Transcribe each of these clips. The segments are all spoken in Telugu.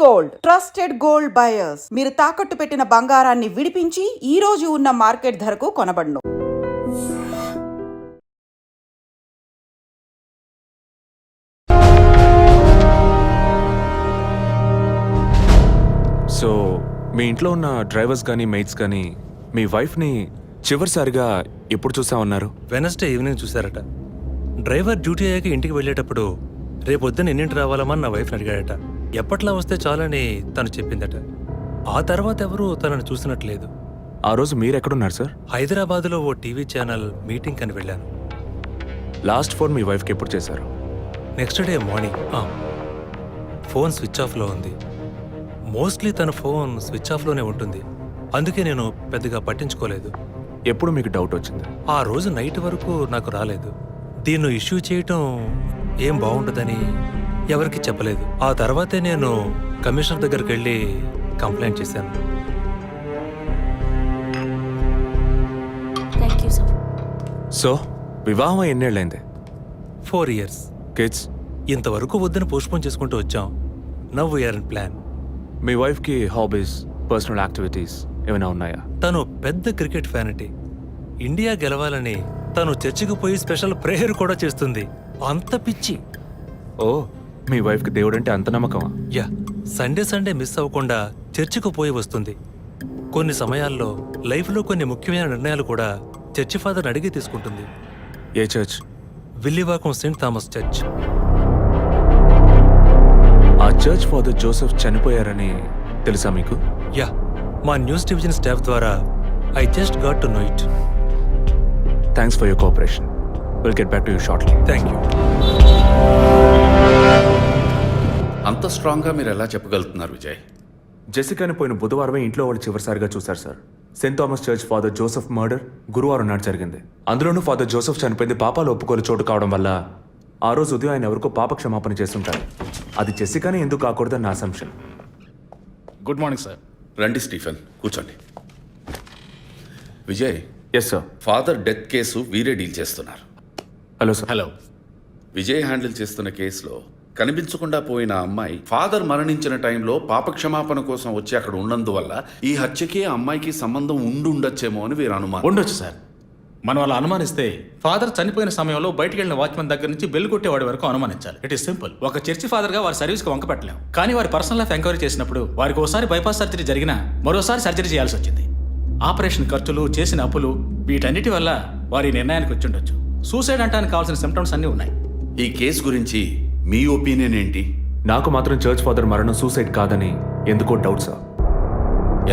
Gold trusted gold buyers. మీరు తాకట్టు పెట్టిన బంగారాన్ని విడిపించి ఈ రోజు ఉన్న మార్కెట్ ధరకు కొనబడును. సో మీ ఇంట్లో ఉన్న డ్రైవర్స్ కానీ మెయిట్స్ కానీ మీ వైఫ్ని చివరిసారిగా ఎప్పుడు చూసామన్నారు? వెనస్డే ఈవినింగ్ చూశారట. డ్రైవర్ డ్యూటీ అయ్యాక ఇంటికి వెళ్ళేటప్పుడు రేపొద్దున ఎన్నింటి రావాలమని నా వైఫ్ని అడిగాడట. ఎప్పట్లా వస్తే చాలని తను చెప్పిందట. ఆ తర్వాత ఎవరూ తనను చూసినట్లేదు. ఆ రోజు మీరు ఎక్కడున్నారు సార్? హైదరాబాద్లో ఓ టీవీ ఛానల్ మీటింగ్ అని వెళ్ళాను. లాస్ట్ ఫోన్ మీ వైఫ్కి ఎప్పుడు చేశారు? Next day morning. Phone switch ఆఫ్లో ఉంది. మోస్ట్లీ తన ఫోన్ స్విచ్ ఆఫ్లోనే ఉంటుంది. అందుకే నేను పెద్దగా పట్టించుకోలేదు. ఎప్పుడు మీకు డౌట్ వచ్చింది? ఆ రోజు నైట్ వరకు నాకు రాలేదు. దీన్ని ఇష్యూ చేయటం ఏం బాగుంటుందని ఎవరికి చెప్పలేదు. ఆ తర్వాతే నేను కమిషనర్ దగ్గరికి వెళ్ళి కంప్లైంట్ చేశాను. సో వివాహం ఎన్నేళ్ళైంది? 4 years. కిడ్స్? ఇంతవరకు వద్దని పోస్ట్పోన్ చేసుకుంటూ వచ్చాం. Now we're in plan. మీ వైఫ్కి హాబీస్, పర్సనల్ యాక్టివిటీస్ ఏమైనా ఉన్నాయా? తను పెద్ద క్రికెట్ ఫ్యానిటీ. ఇండియా గెలవాలని తను చర్చికి పోయి స్పెషల్ ప్రేయర్ కూడా చేస్తుంది. అంత పిచ్చి. ఓ, మీ వైఫ్కి దేవుడు అంటే అంత నమ్మకమా? యా, సండే మిస్ అవ్వకుండా చర్చికి పోయి వస్తుంది. కొన్ని సమయాల్లో లైఫ్లో కొన్ని ముఖ్యమైన నిర్ణయాలు కూడా చర్చి ఫాదర్ని అడిగి తీసుకుంటుంది. ఏ church? Villivakkam Saint Thomas church. ఆ చర్చ్ ఫాదర్ జోసెఫ్ చనిపోయారని తెలుసా మీకు? యా, మా న్యూస్ డివిజన్ స్టాఫ్ ద్వారా I just got to know it. Thanks for your cooperation. Will get back to you shortly. Thank you. అంత స్ట్రాంగ్గా మీరు ఎలా చెప్పగలుగుతున్నారు విజయ్? జెసికాని పోయిన బుధవారమే ఇంట్లో వాళ్ళు చివరిసారిగా చూశారు sir. Saint Thomas church father Joseph murder గురువారం నాడు జరిగింది. అందులోనూ ఫాదర్ జోసెఫ్ చనిపోయింది పాపాలు ఒప్పుకోలు చోటు కావడం వల్ల ఆ రోజు ఉదయం ఆయన ఎవరికో పాప క్షమాపణ చేస్తుంటారు. అది జెసికానే ఎందుకు కాకూడదని నా అసంప్షన్. Good morning sir. రండి స్టీఫెన్, కూర్చోండి. Vijay, yes sir. Father death case వీరే డీల్ చేస్తున్నారు. Hello sir. Hello. Vijay handle చేస్తున్న కేసులో కనిపించకుండా పోయిన అమ్మాయి ఫాదర్ మరణించిన టైంలో పాప క్షమాపణ కోసం వచ్చి అక్కడ ఉన్నందువల్ల ఈ హత్యకి ఆ అమ్మాయికి సంబంధం ఉండొచ్చేమో అని వీరు అనుమానం. ఉండొచ్చు సార్. మనం అలా అనుమానిస్తే ఫాదర్ చనిపోయిన సమయంలో బయటికి వెళ్ళిన వాచ్మెన్ దగ్గర నుంచి బెల్ కొట్టేవాడి వరకు అనుమానించాలి. It is simple. ఒక చర్చి ఫాదర్గా వారి సర్వీస్కి వంక పెట్టలేం. కానీ వారి పర్సనల్ లైఫ్ ఎంక్వైరీ చేసినప్పుడు వారికి ఒకసారి బైపాస్ సర్జరీ జరిగినా మరోసారి సర్జరీ చేయాల్సి వచ్చింది. ఆపరేషన్ ఖర్చులు, చేసిన అప్పులు, వీటన్నిటి వల్ల వారి నిర్ణయానికి వచ్చి ఉండొచ్చు. సూసైడ్ అంటానికి కావాల్సిన సిమ్టమ్స్ అన్నీ ఉన్నాయి. ఈ కేసు గురించి మీ ఒపీనియన్ ఏంటి? నాకు మాత్రం చర్చ్ ఫాదర్ మరణం సూసైడ్ కాదని ఎందుకో డౌట్ సార్.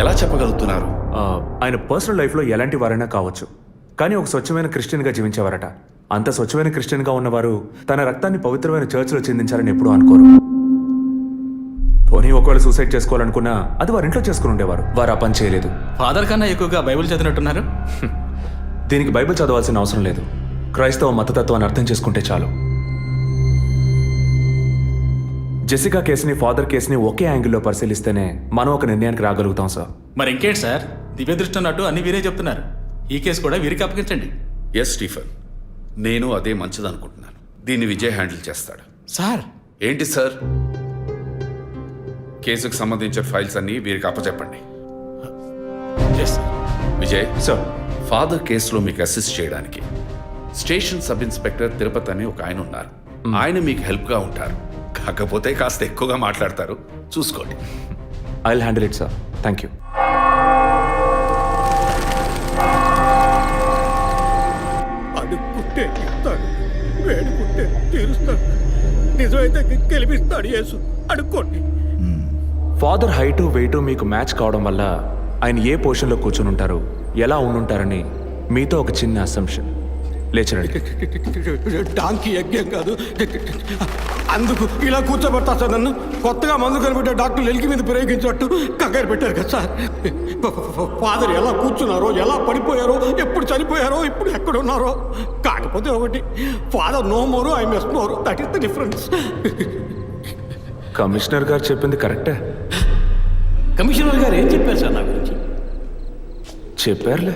ఎలా చెప్పగలుగుతున్నారు? ఆయన పర్సనల్ లైఫ్లో ఎలాంటి వారైనా కావచ్చు, కానీ ఒక స్వచ్ఛమైన క్రిస్టియన్గా జీవించేవారట. అంత స్వచ్ఛమైన క్రిస్టియన్గా ఉన్నవారు తన రక్తాన్ని పవిత్రమైన చర్చ్లో చెందించాలని ఎప్పుడూ అనుకోరు. పోనీ ఒకవేళ సూసైడ్ చేసుకోవాలనుకున్నా అది వారి ఇంట్లో చేసుకుని ఉండేవారు. వారు ఆ పని చేయలేదు. ఫాదర్ కన్నా ఎక్కువగా బైబిల్ చదివినట్టున్నారు. దీనికి బైబిల్ చదవాల్సిన అవసరం లేదు. క్రైస్తవ మతతత్వాన్ని అర్థం చేసుకుంటే చాలు. జెసికా కేసుని, ఫాదర్ కేసుని ఒకే యాంగిల్లో పరిశీలిస్తేనే మనం ఒక నిర్ణయానికి రాగలుగుతాం సార్. మరి ఇంకేంటి సార్, దివ్య దృష్టి ఉన్నట్టు అన్ని వీరే చెప్తున్నారు. ఈ కేసు కూడా వీరికి అప్పగించండి. ఎస్ స్టీఫెన్, నేను అదే మంచిదనుకుంటున్నాను. దీన్ని విజయ్ హ్యాండిల్ చేస్తాడు. సార్. ఏంటి సార్? కేసుకు సంబంధించిన ఫైల్స్ అన్ని వీరికి అప్పచెప్పండి. విజయ్ సార్, ఫాదర్ కేసులో మీకు అసిస్ట్ చేయడానికి స్టేషన్ సబ్ ఇన్స్పెక్టర్ తిరుపతి అని ఒక ఆయన ఉన్నారు. ఆయన మీకు హెల్ప్గా ఉంటారు. కాకపోతే కాస్త ఎక్కువగా మాట్లాడతారు, చూసుకోండి. I will handle it sir. Thank you. అడుక్కుంటే ఇస్తాడు, వేడుకుంటే తీరుస్తాడు, నిజమైతే గెలిపిస్తాడు యేసు. అడుక్కోండి. ఫాదర్ హైటు వెయిటు మీకు మ్యాచ్ కావడం వల్ల ఆయన ఏ పొజిషన్లో కూర్చుని ఉంటారు, ఎలా ఉండుంటారని మీతో ఒక చిన్న అసంప్షన్. లేచరండి. డాంకీ యజ్ఞం కాదు, అందుకు ఇలా కూర్చోబెడతా సార్. నన్ను కొత్తగా మందు కనిపెట్టే డాక్టర్లు ఎలికి మీద ప్రయోగించినట్టు కంగారు పెట్టారు కదా సార్. ఫాదర్ ఎలా కూర్చున్నారో, ఎలా పడిపోయారో, ఎప్పుడు చనిపోయారో, ఇప్పుడు ఎక్కడున్నారో. కాకపోతే ఒకటి, father no more, I miss more. That is the difference. Commissioner గారు చెప్పింది కరెక్టే. కమిషనర్ గారు ఏం చెప్పారు సార్ నా గురించి? చెప్పారులే.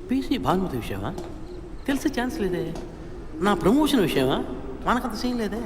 పీసీ భానుమతి విషయమా? తెలిసే ఛాన్స్ లేదే. నా ప్రమోషన్ విషయమా? మనకంత సీన్ లేదే.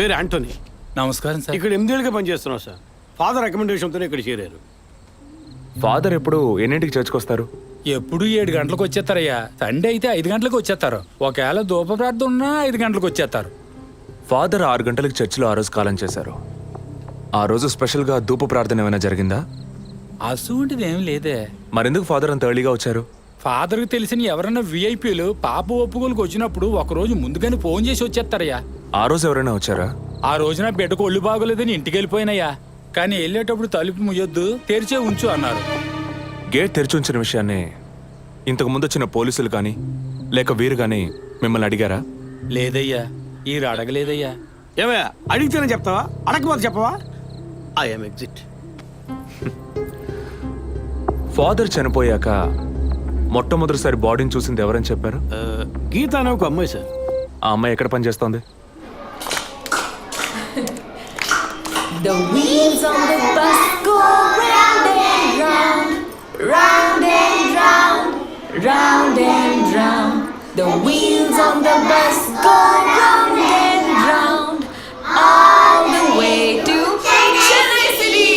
పేరు యాంటోనీ. నమస్కారం సార్. ఇక్కడ 8 ఏళ్ళుగా పనిచేస్తున్నాం సార్. ఫాదర్ రికమెండేషన్తోనే ఇక్కడ చేరారు. ఫాదర్ ఎప్పుడు ఎన్నింటికి చర్చ్కి వస్తారు? ఎప్పుడు 7 గంటలకు వచ్చేస్తారయ్యా. సండే అయితే 5 గంటలకు వచ్చేస్తారు. ఒకవేళ ధూప ప్రార్థన ఉన్నా 5 గంటలకు వచ్చేస్తారు. ఫాదర్ 6 గంటలకు చర్చిలో ఆ రోజు కాలం చేశారు. ఆ రోజు స్పెషల్గా ధూప ప్రార్థన ఏమైనా జరిగిందా? అసువంటిది ఏం లేదే. మరెందుకు ఫాదర్ అంత ఎర్లీగా వచ్చారు? ఫాదర్కి తెలిసిన ఎవరైనా విఐపీలు పాప ఒప్పుకోలకు వచ్చినప్పుడు ఒకరోజు ముందుగానే ఫోన్ చేసి వచ్చేస్తారయ్యా. ఆ రోజు ఎవరైనా వచ్చారా? ఆ రోజున బిడ్డకు ఒళ్ళు బాగోలేదని ఇంటికి వెళ్ళిపోయినయ్యా. కానీ వెళ్ళేటప్పుడు తలుపు ముయ్యొద్దు, తెరిచే ఉంచు అన్నారు. గేట్ తెరిచి ఉంచిన విషయాన్ని ఇంతకు ముందు వచ్చిన పోలీసులు కానీ లేక వీరు కానీ మిమ్మల్ని అడిగారా? లేదయ్యా, ఈ అడగలేదయ్యా. ఏమయ్యా అడిగితేనే చెప్తావా, అడగకపోతే చెప్పవా? I'm exit. ఫాదర్ చనిపోయాక మొట్టమొదటిసారి బాడీని చూసింది ఎవరని చెప్పారు? గీత అనే ఒక అమ్మాయి సార్. ఆ అమ్మాయి ఎక్కడ పనిచేస్తోంది? The wheels on the bus go round and round, round and round, round and round. The wheels on the bus go round and round, all the way to Chennai City.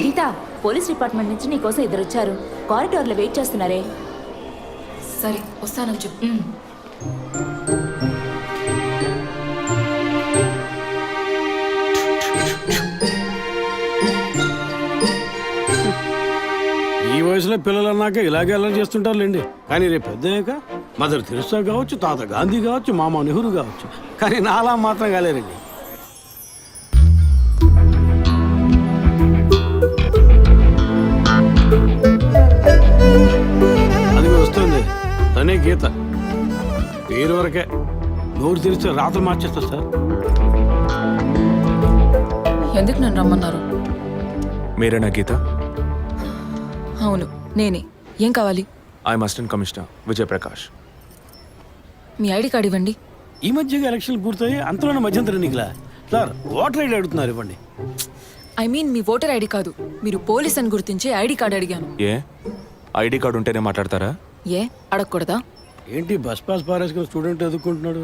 Geetha, police department నుంచి నీకోసం ఇద్దరు వచ్చారు. కారిడార్లో వెయిట్ చేస్తున్నారే. సరే వస్తానని చెప్పు. ఈ వయసులో పిల్లలు అన్నాక ఇలాగే అల్లరి చేస్తుంటారులేండి. కానీ రేపు పెద్దయ్యాక మదర్ తెరిసా కావచ్చు, తాత గాంధీ కావచ్చు, మామ నెహ్రూ కావచ్చు. కానీ నాలా మాత్రం కాలేరండి. అది వస్తుంది, తనే గీత. పేరు వరకే, నోరు తెరిస్తే రాత్రి మార్చేస్తా సార్. ఎందుకు నన్ను రమ్మన్నారు? మీరేనా గీత? అవును నేనే. ఏం కావాలి? I'm assistant commissioner Vijay Prakash. Me ID card ఇవ్వండి. ఈ మధ్యగా ఎలక్షన్లు పూర్తయి అంతలోనే మధ్యంతర ఎన్నికలా సార్? ఓటర్ ఐడి అడుగుతున్నారు, ఇవ్వండి. I mean me voter ID కాదు, మీరు పోలీస్ అని గుర్తించే ఐడి కార్డ్ అడిగాను. ఏ ఐడి కార్డు ఉంటేనే మాట్లాడతారా? ఏ అడగకూడదా? ఏంటి బస్ పాస్ పారేసుకుని స్టూడెంట్ ఎదుర్కొంటున్నాడు?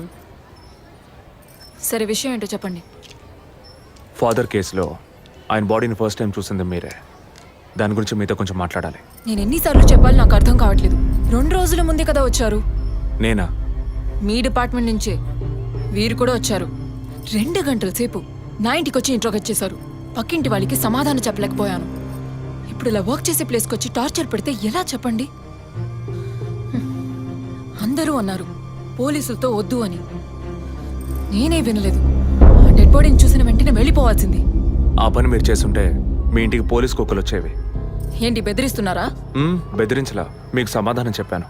సరే విషయం ఏంటో చెప్పండి. ఫాదర్ కేసులో ఆయన బాడీని ఫస్ట్ టైం చూసింది మీరే. దాని గురించి మీతో కొంచెం మాట్లాడాలి. నేను ఎన్నిసార్లు చెప్పాలి నాకు అర్థం కావట్లేదు. 2 రోజుల ముందే కదా వచ్చారు. నేనా? మీ డిపార్ట్మెంట్ నుంచే వీరు కూడా వచ్చారు. 2 గంటల సేపు నా ఇంటికి వచ్చి ఇంట్రోగేట్ చేశారు. పక్కింటి వాళ్ళకి సమాధానం చెప్పలేకపోయాను. ఇప్పుడు ఇలా వర్క్ చేసే ప్లేస్కి వచ్చి టార్చర్ పెడితే ఎలా చెప్పండి? అందరూ అన్నారు పోలీసులతో వద్దు అని. నేనే వినలేదు. డెడ్ బాడీని చూసిన వెంటనే వెళ్ళిపోవాల్సింది. ఆ పని మీరు చేస్తుంటే మీ ఇంటికి పోలీస్ కుక్కలు వచ్చేవి. ఏంటి బెదిరిస్తున్నారా? బెదిరించలా, మీకు సమాధానం చెప్పాను.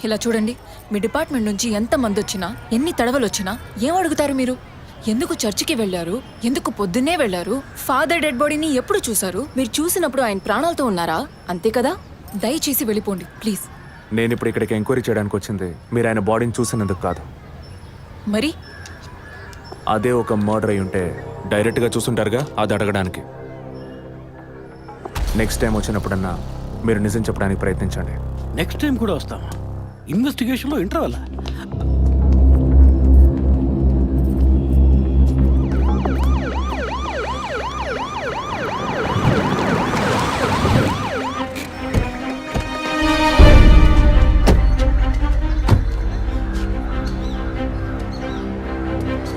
ఇలా చూడండి, మీ డిపార్ట్మెంట్ నుంచి ఎంతమంది వచ్చినా ఎన్ని తడవలు వచ్చినా ఏం అడుగుతారు మీరు? ఎందుకు చర్చికి వెళ్ళారు? ఎందుకు పొద్దున్నే వెళ్ళారు? ఫాదర్ డెడ్ బాడీని ఎప్పుడు చూశారు? మీరు చూసినప్పుడు ఆయన ప్రాణాలతో ఉన్నారా? అంతే కదా. దయచేసి వెళ్ళిపోండి ప్లీజ్. నేను ఇప్పుడు ఇక్కడికి ఎంక్వైరీ చేయడానికి వచ్చింది మీరు ఆయన బాడీని చూసినందుకు కాదు. మరి అదే ఒక మర్డర్ అయి ఉంటే డైరెక్ట్గా చూసుంటారుగా, అది అడగడానికి. నెక్స్ట్ టైం వచ్చినప్పుడన్నా మీరు నిజం చెప్పడానికి ప్రయత్నించండి. నెక్స్ట్ టైం కూడా వస్తామా? ఇన్వెస్టిగేషన్లో ఇంటర్వల్.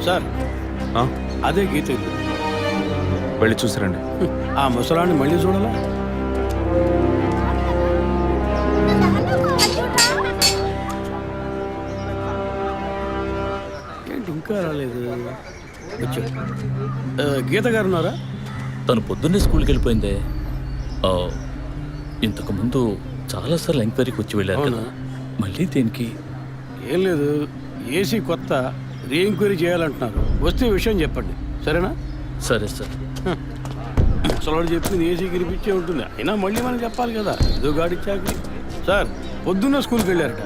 సార్ అదే గీత ఇల్లు. వెళ్ళి చూసిరండి. ఆ ముసలాన్ని మళ్ళీ చూడాలా? ఏంటి ఇంకా రాలేదు? గీత గారు ఉన్నారా? తను పొద్దున్నే స్కూల్కి వెళ్ళిపోయిందే. ఇంతకుముందు చాలాసార్లు ఎంక్వైరీకి వచ్చి వెళ్ళారు కదా, మళ్ళీ దేనికి? ఏం లేదు, ఏసీ కొత్త రీ ఎంక్వైరీ చేయాలంటున్నారు. వస్తే విషయం చెప్పండి, సరేనా? సరే సార్. ముసలాడు చెప్పింది ఏసీ గిరిపించే ఉంటుంది. అయినా మళ్ళీ మనం చెప్పాలి కదా, ఏదో గాడిచ్చాకి. సార్ పొద్దున్న స్కూల్కి వెళ్ళారట,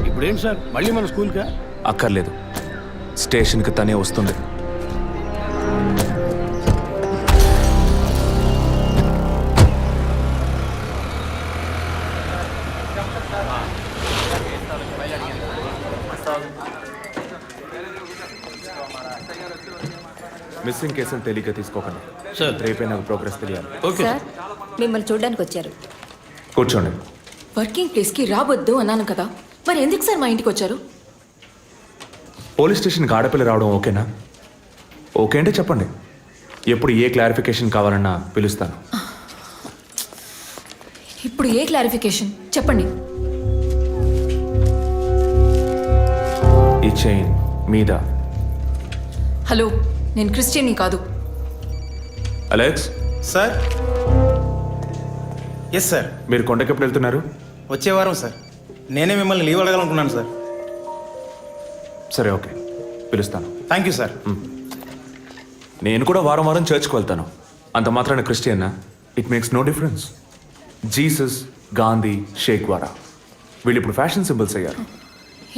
ఇప్పుడేంటి సార్ మళ్ళీ మన స్కూల్కా? అక్కర్లేదు, స్టేషన్కి తనే వస్తుంది. మిస్సింగ్ కేసును తేలిగ్గా తీసుకోకండి. సార్. రేపే నాకు ప్రోగ్రెస్ తెలియాలి. ఓకే సార్ మిమ్మల్ని చూడడానికి వచ్చారు. కూర్చోండి. వర్కింగ్ ప్లేస్కి రావద్దు అన్నాను కదా, మరి ఎందుకు సార్ మా ఇంటికి వచ్చారు? పోలీస్ స్టేషన్కి ఆడపిల్ల రావడం ఓకేనా? ఓకే అంటే చెప్పండి. ఎప్పుడు ఏ క్లారిఫికేషన్ కావాలన్నా పిలుస్తాను. ఇప్పుడు ఏ క్లారిఫికేషన్ చెప్పండి. ఈ చైన్ మీద. హలో, నేను క్రిస్టియన్ని కాదు. Alex, sir. Yes sir. మీరు కొండకి ఎప్పుడు వెళ్తున్నారు? వచ్చే వారం సార్. నేనే మిమ్మల్ని లీవ్ అడగాలనుకున్నాను సార్. సరే, ఓకే, పిలుస్తాను. Thank you sir. నేను కూడా వారం వారం చర్చ్కి వెళ్తాను. అంత మాత్రాన క్రిస్టియన్నా? It makes no difference. Jesus, Gandhi, షేక్ వారా వీళ్ళు ఇప్పుడు ఫ్యాషన్ సింబల్స్ అయ్యారు.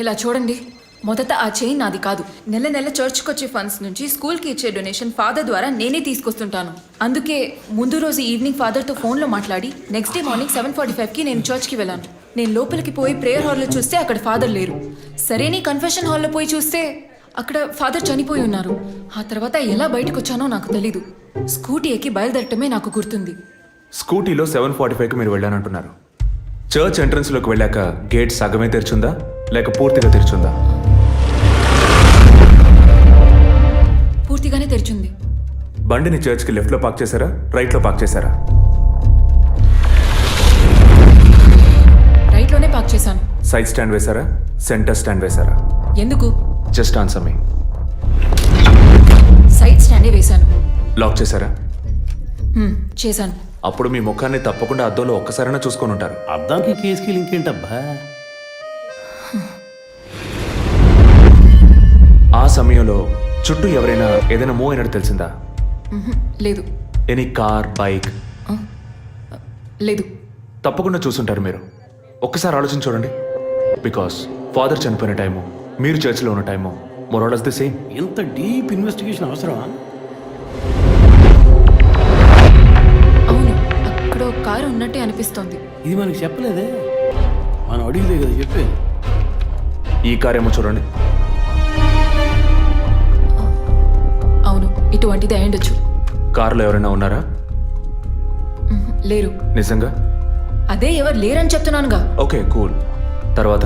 ఇలా చూడండి, మొదట ఆ చైన్ నాది కాదు. నెల నెల చర్చ్కి వచ్చే ఫండ్స్ నుంచి స్కూల్కి ఇచ్చే డొనేషన్ ఫాదర్ ద్వారా నేనే తీసుకొస్తుంటాను. అందుకే ముందు రోజు ఈవినింగ్ ఫాదర్తో ఫోన్లో మాట్లాడి నెక్స్ట్ డే మార్నింగ్ 7:45కి నేను చర్చ్కి వెళ్ళాను. నేను లోపలికి పోయి ప్రేయర్ హాల్లో చూస్తే అక్కడ ఫాదర్ లేరు. సరే, నీ కన్ఫెషన్ హాల్లో పోయి చూస్తే అక్కడ ఫాదర్ చనిపోయి ఉన్నారు. ఆ తర్వాత ఎలా బయటకు వచ్చానో నాకు తెలీదు. స్కూటీ ఎక్కి బయలుదేరటమే నాకు గుర్తుంది. స్కూటీలో 7:45కి మీరు వెళ్ళానంటున్నారు. చర్చ్ ఎంట్రన్స్లోకి వెళ్ళాక గేట్ సగమే తెరిచుందా లేక పూర్తిగా తెరిచుందా? పూర్తిగానే తెరిచింది. బండిని చర్చ్కి లెఫ్ట్లో పార్క్ చేశారా, రైట్లో పార్క్ చేశారా? రైట్లోనే పార్క్ చేశాను. సైడ్ స్టాండ్ వేశారా, సెంటర్ స్టాండ్ వేశారా? ఎందుకు? జస్ట్ ఆన్సర్ మీ. సైడ్ స్టాండే వేశాను. లాక్ చేశారా? చేశాను. అప్పుడు మీ ముఖాన్ని తప్పకుండా అద్దంలో ఒక్కసారైనా చూసుకొని ఉంటారు. అద్దానికి కేసుకి లింక్ ఏంటబ్బా? ఆ సమయంలో చుట్టూ ఎవరైనా ఏదైనా మూవ్ అయినట్టు తెలిసిందా? లేదు. Any car, bike? లేదు. తప్పకుండా చూసుంటారు మీరు. ఒక్కసారి ఆలోచన చూడండి. బికాస్ ఫాదర్ చనిపోయిన టైము, మీరు చర్చిలో ఉన్న టైము మోరాలస్ ది సేమ్. ఇంత డీప్ ఇన్వెస్టిగేషన్ అవసరమా? అవును, అక్కడ ఒక కారు ఉన్నట్టే అనిపిస్తోంది. ఇది మనకి చెప్పలేదే, మనం అడిగితే కదా చెప్పేది. ఈ కార్ ఏమో చూడండి. అవును, ఇటువంటిది అయ్యుండొచ్చు. కారులో ఎవరైనా ఉన్నారా? లేరు. నిజంగా? అదే ఎవరు లేరని చెప్తున్నానుగా. Okay, cool. తర్వాత?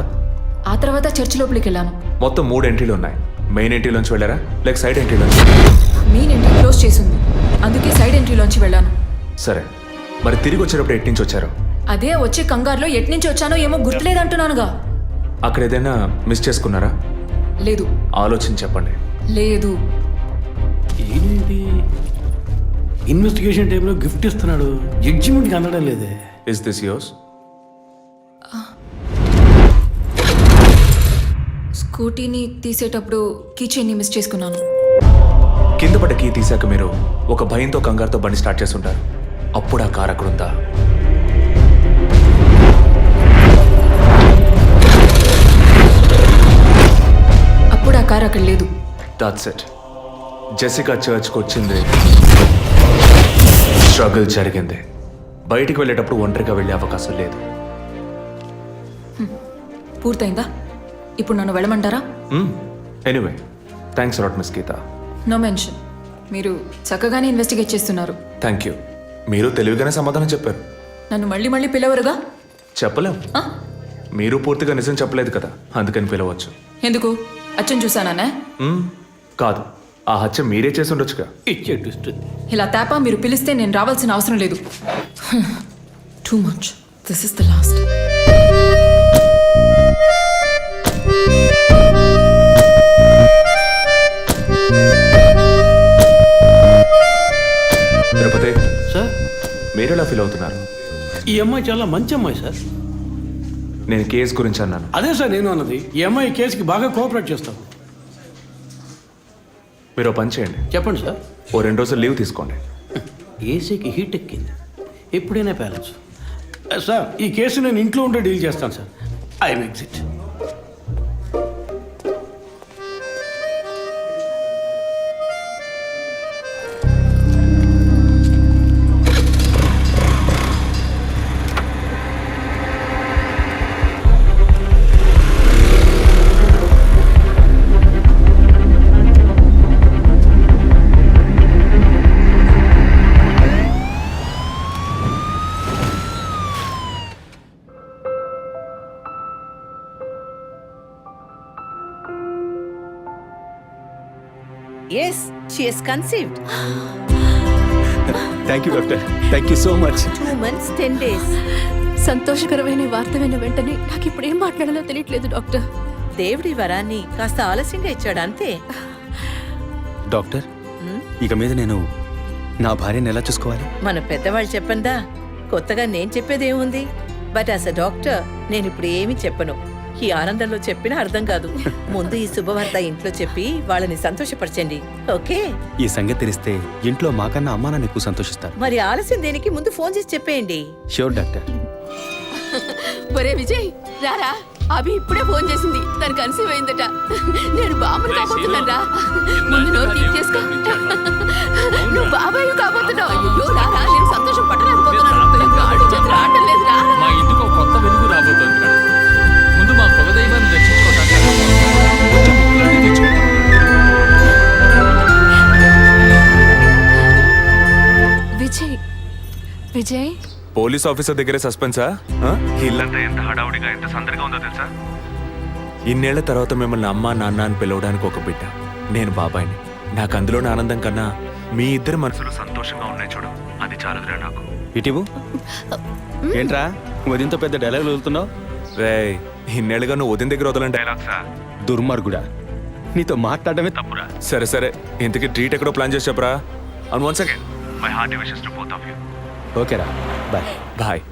ఆ తర్వాత చర్చ్ లోపలికి వెళ్ళాను. మొత్తం 3 ఎంట్రీలు ఉన్నాయి. మెయిన్ ఎంట్రీలోంచి వెళ్ళారా లేక సైడ్ ఎంట్రీలోంచి? మెయిన్ ఎంట్రీ క్లోజ్ చేసింది, అందుకే సైడ్ ఎంట్రీలోంచి వెళ్ళాను. సరే, మరి తిరిగి వచ్చేటప్పుడు ఎటు నుంచి వచ్చారు? అదే వచ్చే కంగారులో ఎట్నుంచి వచ్చానో ఏమో గుర్తులేదంటున్నానుగా. అక్కడ ఏదైనా మిస్ చేసుకున్నారా? లేదు. ఆలోచించి చెప్పండి. లేదు. ఏంటి ఇన్వెస్టిగేషన్ టైంలో గిఫ్ట్ ఇస్తున్నాడు, జడ్జిమెంట్కి అందడం లేదే. Is this yours? స్కూటీని తీసేటప్పుడు కీచైన్ని మిస్ చేసుకున్నాను. కింద పడ్డ కీ తీసాక మీరు ఒక భయంతో కంగారుతో బండి స్టార్ట్ చేస్తుంటారు. అప్పుడు ఆ కార్ అక్కడుందా? అప్పుడు ఆ కారు అక్కడ లేదు. That's it. జెసికా చర్చ్కి వచ్చింది, స్ట్రగుల్ జరిగింది. బయటికి వెళ్ళేటప్పుడు ఒంటరిగా వెళ్ళే అవకాశం లేదు. పూర్తయిందా? ఇప్పుడు నన్ను వెళ్ళమంటారా? Anyway, thanks a lot miss Geetha. No mention. మీరు చక్కగానే ఇన్వెస్టిగేట్ చేస్తున్నారు. Thank you. మీరు తెలివిగానే సమాధానం చెప్పారు. నన్ను మళ్ళీ మళ్ళీ పిలవరుగా? చెప్పలేం. ఆ? మీరు పూర్తిగా నిజం చెప్పలేదు కదా, అందుకని పిలవచ్చు. ఎందుకు? అచ్చం చూసానా? కాదు, ఆ హత్య మీరే చేసి ఉండొచ్చుగా. ఇచ్చే ట్విస్ట్. ఇలా తేపా మీరు పిలిస్తే నేను రావాల్సిన అవసరం లేదు. Too much. This is the last. Tirupati sir, మీరు ఎలా ఫీల్ అవుతున్నారు? ఈ అమ్మాయి చాలా మంచి అమ్మాయి సార్. నేను కేసు గురించి అన్నాను. అదే సార్ నేను అన్నది. ఈ అమ్మాయి కేసుకి బాగా కోఆపరేట్ చేస్తాం. మీరు ఓ పని చేయండి. చెప్పండి సార్. ఓ 2 రోజులు లీవ్ తీసుకోండి. ఏసీకి హీట్ ఎక్కింది, ఎప్పుడైనా ప్యాలెన్స్. సార్, ఈ కేసు నేను ఇంట్లో ఉంటే డీల్ చేస్తాను sir. I'm exit. Yes, she is conceived. Thank you doctor, thank you so much. 2 months, 10 days. సంతోషకరమైన వార్త విన్న వెంటనే నాకు ఇప్పుడు ఏం మాట్లాడాలో తెలియట్లేదు డాక్టర్. దేవుడి వరాన్ని కాస్త ఆలస్యంగా ఇచ్చాడు అంతే. డాక్టర్, ఇక మీద నేను నా భార్యను ఎలా చూసుకోవాలి? మన పెద్దవాళ్ళు చెప్పందా, కొత్తగా నేను చెప్పేదేముంది. బట్ యాజ్ అ డాక్టర్ నేను ఇప్పుడు ఏమీ చెప్పను. ఈ ఆనందంలో చెప్పినా అర్థం కాదు. ముందు ఈ శుభవార్త ఇంట్లో చెప్పి వాళ్ళని సంతోషపరచండి, ఓకే? ఈ సంగతి తెలిస్తే ఇంట్లో మాకన్నా అమ్మా నాన్న ఎక్కువ సంతోషిస్తారు. మరి ఆలస్యం దేనికి, ముందు ఫోన్ చేసి చెప్పేయండి. Sure doctor. ఒరే విజయ్ రారా, అభి ఇప్పుడే ఫోన్ చేసింది, తను కన్సీవ్ అయిందట. నేను బాబుని కాబోతున్నాను రా. ముందు నోరు తీసి చేసుకో. నువ్వు బాబాయ్ కాబోతున్నావు. అయ్యో రారా, నేను సంతోషం పట్టలేకపోతున్నాను. ఆడు చేతులు ఆడటం లేదురా. మా ఇంటికి ఒక కొత్త వెలుగు రాబోతోంది మేడం. ముందు మా కులదైవాన్ని రక్షించుకోవటానికి కొంచెం ముక్కులన్నీ తెచ్చుకుంటాం. విజయ్ విజయ్ పోలీస్ ఆఫీసర్ దగ్గరే సస్పెన్సా? ఇల్లంతా ఎంత హడావుడిగా ఎంత సందడిగా ఉందో తెలుసా? ఇన్నేళ్ల తర్వాత మిమ్మల్ని అమ్మా నాన్న అని పిలవడానికి ఒక బిడ్డ, నేను బాబాయిని. నాకు అందులోని ఆనందం కన్నా మీ ఇద్దరు మనసులు సంతోషంగా ఉన్నాయి చూడు, అది చాలదురా నాకు. ఇటీవు ఏంట్రా వదింతో పెద్ద డైలాగులు వదులుతున్నావు? రే, ఇన్నేళ్ళుగా నువ్వు ఉదయం దగ్గర వదలని డైలాగ్సా? దుర్మార్గుడా, నీతో మాట్లాడటమే తప్పురా. సరే సరే, ఇంతకీ ట్రీట్ ఎక్కడో ప్లాన్ చేసి చెప్పరా. And once again my hearty wishes to both of you. ఓకేరా, బాయ్. బాయ్.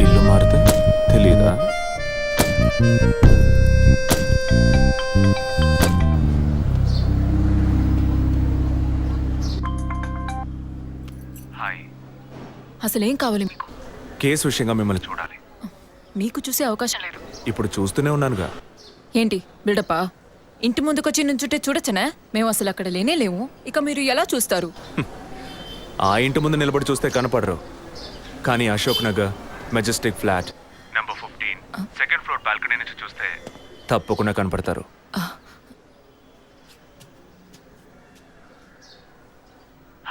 ఇల్లు మారితే తెలీదా? హాయ్. అసలేం కావాలి మీకు? కేసు విషయంగా మిమ్మల్ని చూడాలి. మీకు చూసే అవకాశం లేదు. ఇప్పుడు చూస్తూనే ఉన్నానుగా. ఏంటి బిల్డప్పా? ఇంటి ముందుకొచ్చి నుంచుంటే చూడొచ్చనా? మేము అసలు అక్కడ లేనే లేవు, ఇక మీరు ఎలా చూస్తారు? ఆ ఇంటి ముందు నిలబడి చూస్తే కనపడరు, కానీ Ashok Nagar Majestic flat number 15 second floor balcony నుంచి చూస్తే తప్పకుండా కనపడతారు.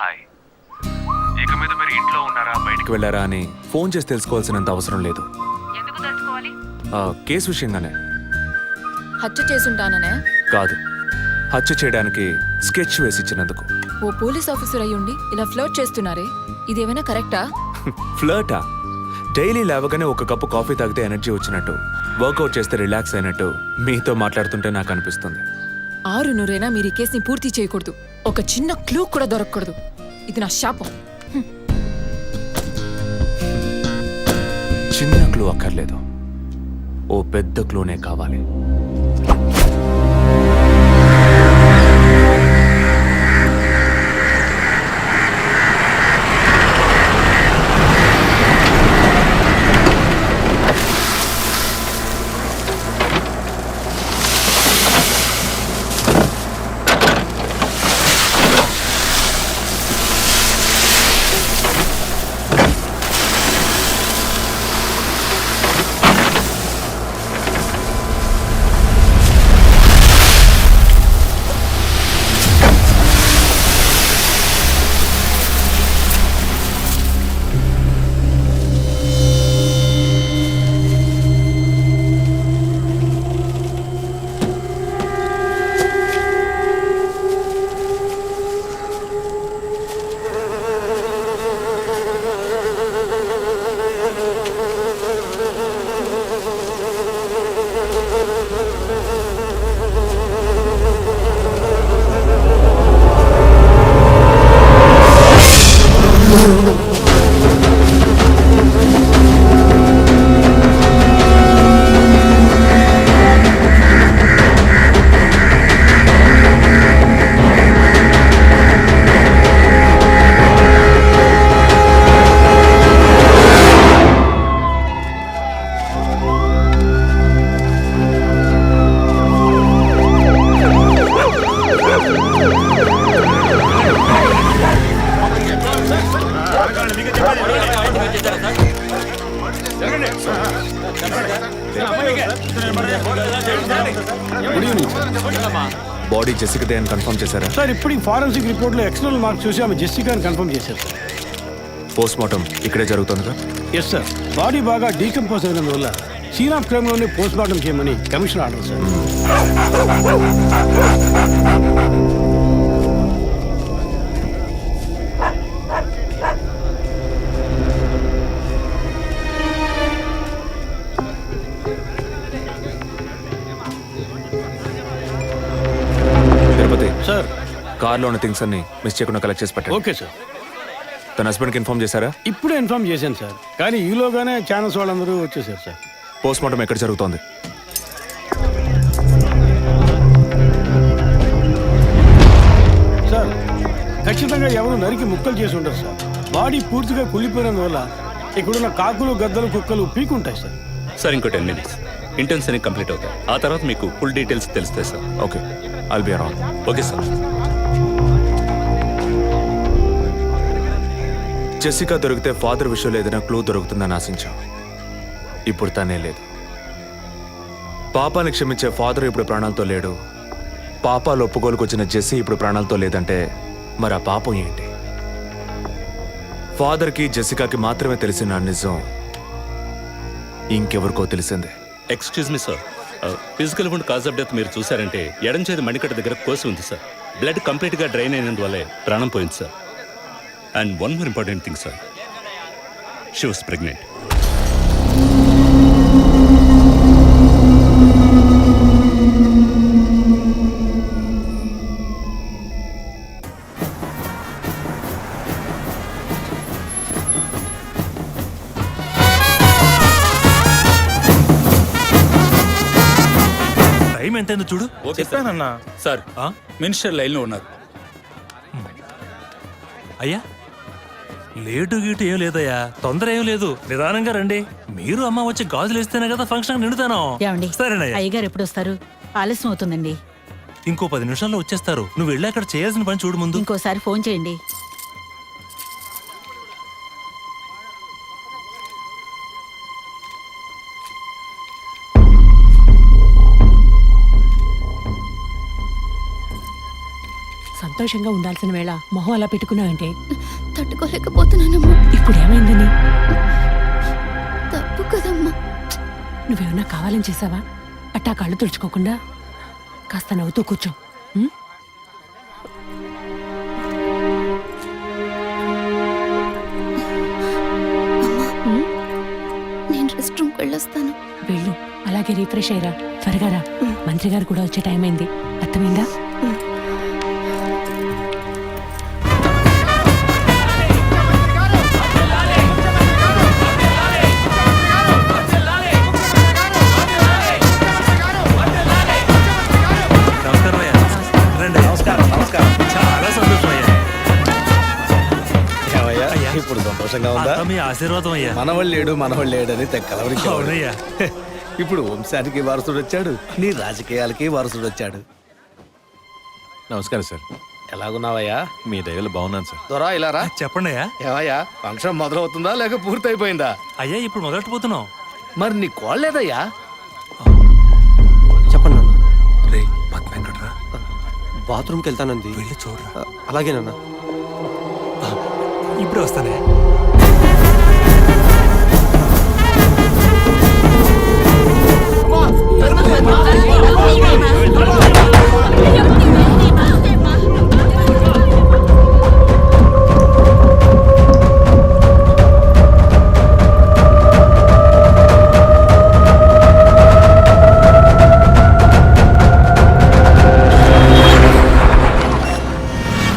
హాయ్. ఇక మీద మీరు ఇంట్లో ఉన్నారా బయటికి వెళ్ళారా అని ఫోన్ చేసి తెలుసుకోవాల్సినంత అవసరం లేదు. ఎందుకు తెలుసుకోవాలి? కేసు విషయంగానే. హత్య చేసుంటాననే? కాదు, హత్య చేయడానికి స్కెచ్ వేసి ఇచ్చినందుకు. ఓ పోలీస్ ఆఫీసర్ అయ్యుండి ఇలా ఫ్లర్ట్ చేస్తున్నారే, ఇదేమైనా కరెక్టా? ఫ్లర్టా? డైలీ లేవగానే ఒక కప్పు కాఫీ తాగితే ఎనర్జీ వచ్చినట్టు, వర్కౌట్ చేస్తే రిలాక్స్ అయినట్టు మీతో మాట్లాడుతుంటే నాకు అనిపిస్తుంది. 6 నూరైనా మీరు ఈ కేసుని పూర్తి చేయకూడదు. ఒక చిన్న క్లూ కూడా దొరకకూడదు. ఇది నా శాపం. చిన్న క్లూ అక్కర్లేదు, ఓ పెద్ద క్లూనే కావాలి. బాడీ జెసికాదే అని కన్ఫర్మ్ చేశారా? సార్ ఇప్పుడు ఫారెన్సిక్ రిపోర్ట్లో ఎక్స్టర్నల్ మార్క్స్ చూసి ఆమె జెసికా అని కన్ఫర్మ్ చేశారు సార్. పోస్ట్ మార్టం ఇక్కడే జరుగుతుందిగా? ఎస్ సార్, బాడీ బాగా డీకంపోజ్ అయినందువల్ల సీన్ ఆఫ్ క్రైమ్లోనే పోస్ట్ మార్టం చేయమని commission order sir. Tirupati sir కార్లో ఉన్న థింగ్స్ అన్ని మిస్ చేయకుండా కలెక్ట్ చేసి పెట్టండి. Okay sir. తన హస్బెండ్కి ఇన్ఫార్మ్ చేశారా? ఇప్పుడే ఇన్ఫార్మ్ చేశాను సార్, కానీ ఈలోగానే ఛానల్స్ వాళ్ళందరూ వచ్చేసారు సార్. పోస్ట్ మార్టం ఎక్కడ జరుగుతోంది? సార్ ఖచ్చితంగా ఎవరు నరికి ముక్కలు చేసి ఉండరు సార్. బాడీ పూర్తిగా కుళ్ళిపోయినందువల్ల ఇక్కడున్న కాకులు గద్దలు కుక్కలు పీకుంటాయి సార్. సార్ ఇంకో 10 minutes ఇంటర్న్స్ అన్ని కంప్లీట్ అవుతాయి. ఆ తర్వాత మీకు ఫుల్ డీటెయిల్స్ తెలుస్తాయి sir. Okay, I'll be around. Okay sir. Jessica దొరికితే ఫాదర్ విషయంలో ఏదైనా క్లూ దొరుకుతుందని ఆశించాం. ఇప్పుడు తనే లేదు. పాపాన్ని క్షమించే ఫాదర్ ఇప్పుడు ప్రాణాలతో లేడు. పాపాలు ఒప్పుకోలుకు వచ్చిన జెస్సీ ఇప్పుడు ప్రాణాలతో లేదంటే మరి ఆ పాపం ఏంటి? ఫాదర్కి జెసికాకి మాత్రమే తెలిసిన నిజం ఇంకెవరికో తెలిసిందే. Excuse me sir, physical wound cause of death మీరు చూసారంటే ఎడం చేతి మణికట్ట దగ్గర కోసి ఉంది సార్. బ్లడ్ కంప్లీట్గా డ్రైన్ అయినందువల్లే ప్రాణం పోయింది sir. And one more important thing sir, she was pregnant. Time ఎంతైందో చూడు. చెప్పానన్నా సార్ మినిస్టర్ లైన్లో ఉన్నారు. అయ్యా లేటు గీటు ఏం లేదయ్యా, తొందర ఏం లేదు, నిదానంగా రండి. మీరు అమ్మ వచ్చి గాజులు వేస్తేనే కదా ఫంక్షన్ నిండుతాను. సరేనయ్యా. అయ్యగారు ఎప్పుడు వస్తారు? ఆలస్యం అవుతుందండి. ఇంకో 10 నిమిషాల్లో వచ్చేస్తారు. నువ్వు వెళ్ళి అక్కడ చేయాల్సిన పని చూడు ముందు. ఇంకోసారి ఫోన్ చేయండి. సంతోషంగా ఉండాల్సిన వేళ మొహం అలా పెట్టుకున్నావంటే తట్టుకోలేకపోతున్నానమ్మా. ఇప్పుడు ఏమైందని? తప్పు కదమ్మా. నువ్వేమన్నా కావాలని చేసావా? అట్టా కళ్ళు తుడుచుకోకుండా కాస్త నవ్వుతూ కూర్చో. ఉం? నేను రెస్ట్ రూమ్కి వెళ్ళొస్తాను. వెళ్ళు, అలాగే రీఫ్రెష్ అయ్యరా. త్వరగా రా, మంత్రి గారు కూడా వచ్చే టైం అయింది. అర్థమైందా? నమస్కారం అయ్యా. రండి. చాలా సంతోషం అయ్యా. అయ్యా, ఇప్పుడు సంతోషంగా ఉందా? అంతా మీ ఆశీర్వాదం అయ్యా. మనవాళ్ళు లేడని తెక్కలవరికి. అవునయ్యా. ఇప్పుడు వంశానికి వారసుడు వచ్చాడు, నీ రాజకీయాలకి వారసుడు వచ్చాడు. నమస్కారం సార్. ఎలాగున్నావయ్యా? మీ దయలు బాగున్నాను సార్. దొరా ఇలా రా. చెప్పండి అయ్యా. ఏమయ్యా, ఫంక్షన్ మొదలవుతుందా లేక పూర్తయిపోయిందా? అయ్యా ఇప్పుడు మొదలెట్టబోతున్నాం. మరి నీ కోళ్ళేదయ్యా? చెప్పండి నాన్న. రే పద్మ ఎక్కడ్రా? బాత్రూమ్కి వెళ్తానంది. వెళ్ళి చూడరా. అలాగేనన్నా. ఇప్పుడే వస్తానే.